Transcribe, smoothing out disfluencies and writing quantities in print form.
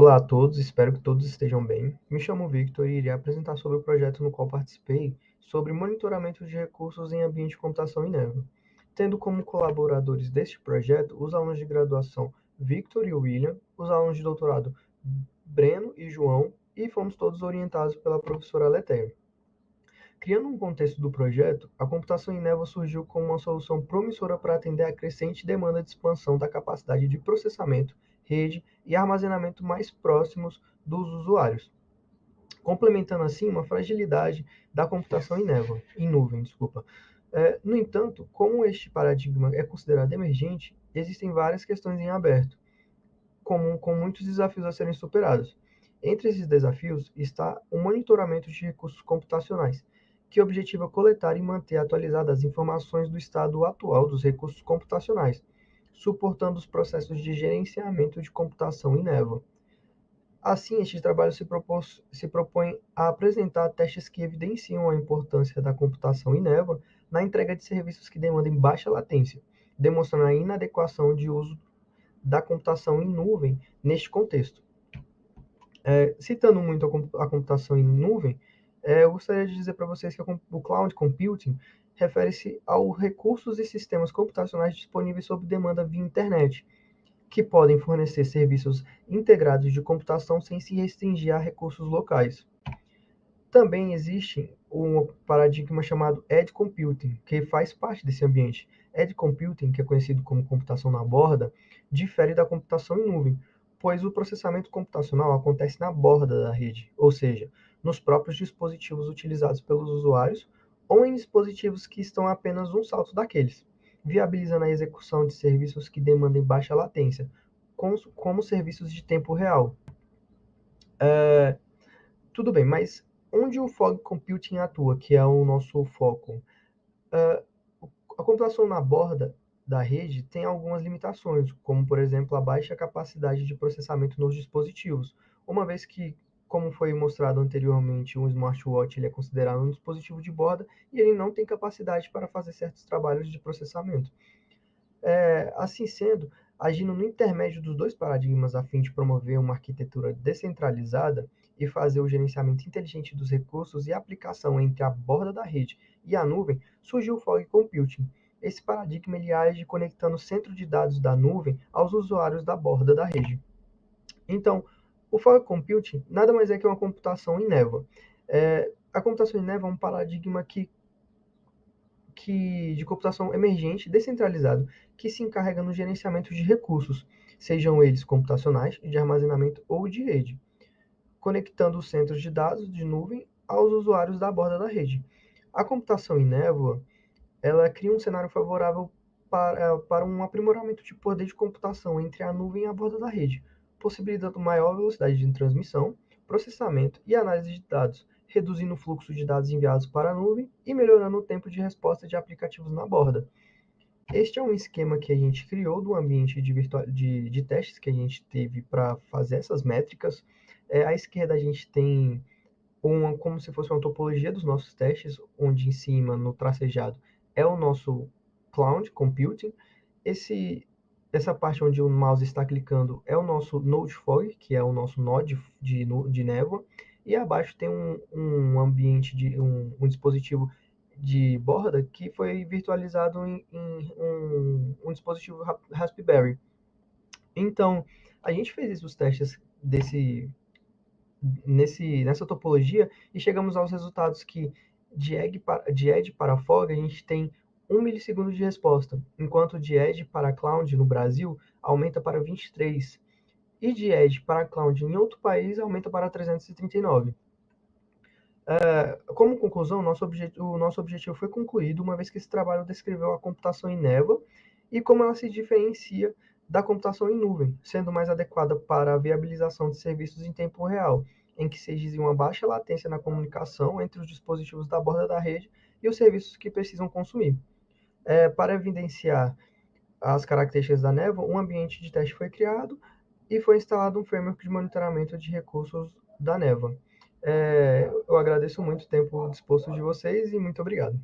Olá a todos, espero que todos estejam bem. Me chamo Victor e irei apresentar sobre o projeto no qual participei sobre monitoramento de recursos em ambiente de computação em Neva, tendo como colaboradores deste projeto os alunos de graduação Victor e William, os alunos de doutorado Breno e João, e fomos todos orientados pela professora Letéia. Criando um contexto do projeto, a computação em névoa surgiu como uma solução promissora para atender à crescente demanda de expansão da capacidade de processamento, rede e armazenamento mais próximos dos usuários, complementando assim uma fragilidade da computação em nuvem. No entanto, como este paradigma é considerado emergente, existem várias questões em aberto, com muitos desafios a serem superados. Entre esses desafios está o monitoramento de recursos computacionais, que objetiva coletar e manter atualizadas as informações do estado atual dos recursos computacionais, suportando os processos de gerenciamento de computação em névoa. Assim, este trabalho se propõe a apresentar testes que evidenciam a importância da computação em névoa na entrega de serviços que demandem baixa latência, demonstrando a inadequação de uso da computação em nuvem neste contexto. Citando muito a computação em nuvem, eu gostaria de dizer para vocês que o Cloud Computing refere-se aos recursos e sistemas computacionais disponíveis sob demanda via internet, que podem fornecer serviços integrados de computação sem se restringir a recursos locais. Também existe um paradigma chamado Edge Computing, que faz parte desse ambiente. Edge Computing, que é conhecido como computação na borda, difere da computação em nuvem, pois o processamento computacional acontece na borda da rede, ou seja, nos próprios dispositivos utilizados pelos usuários ou em dispositivos que estão a apenas um salto daqueles, viabilizando a execução de serviços que demandem baixa latência, como serviços de tempo real. Tudo bem, mas onde o Fog Computing atua, que é o nosso foco? Uh, a computação na borda da rede tem algumas limitações, como, por exemplo, a baixa capacidade de processamento nos dispositivos, uma vez que, como foi mostrado anteriormente, um smartwatch ele é considerado um dispositivo de borda e ele não tem capacidade para fazer certos trabalhos de processamento. Assim sendo, agindo no intermédio dos dois paradigmas a fim de promover uma arquitetura descentralizada e fazer o gerenciamento inteligente dos recursos e a aplicação entre a borda da rede e a nuvem, surgiu o Fog Computing. Esse paradigma ele age conectando o centro de dados da nuvem aos usuários da borda da rede. Então, o Fog Computing nada mais é que uma computação em névoa. A computação em névoa é um paradigma de computação emergente descentralizado que se encarrega no gerenciamento de recursos, sejam eles computacionais, de armazenamento ou de rede, conectando os centros de dados de nuvem aos usuários da borda da rede. A computação em névoa, ela cria um cenário favorável para um aprimoramento de poder de computação entre a nuvem e a borda da rede, possibilitando maior velocidade de transmissão, processamento e análise de dados, reduzindo o fluxo de dados enviados para a nuvem e melhorando o tempo de resposta de aplicativos na borda. Este é um esquema que a gente criou do ambiente de testes que a gente teve para fazer essas métricas. À esquerda a gente tem como se fosse uma topologia dos nossos testes, onde em cima, no tracejado, é o nosso Cloud Computing. Essa parte onde o mouse está clicando é o nosso Node Fog, que é o nosso node de névoa, e abaixo tem um dispositivo de borda que foi virtualizado em um dispositivo Raspberry. Então, a gente fez os testes nessa topologia e chegamos aos resultados que de Edge para Fog a gente tem 1 milissegundo de resposta, enquanto de Edge para Cloud no Brasil aumenta para 23 e de Edge para Cloud em outro país aumenta para 339. Como conclusão, o nosso objetivo foi concluído, uma vez que esse trabalho descreveu a computação em névoa e como ela se diferencia da computação em nuvem, sendo mais adequada para a viabilização de serviços em tempo real, em que se exige uma baixa latência na comunicação entre os dispositivos da borda da rede e os serviços que precisam consumir. Para evidenciar as características da névoa, um ambiente de teste foi criado e foi instalado um framework de monitoramento de recursos da névoa. Eu agradeço muito o tempo disposto de vocês e muito obrigado.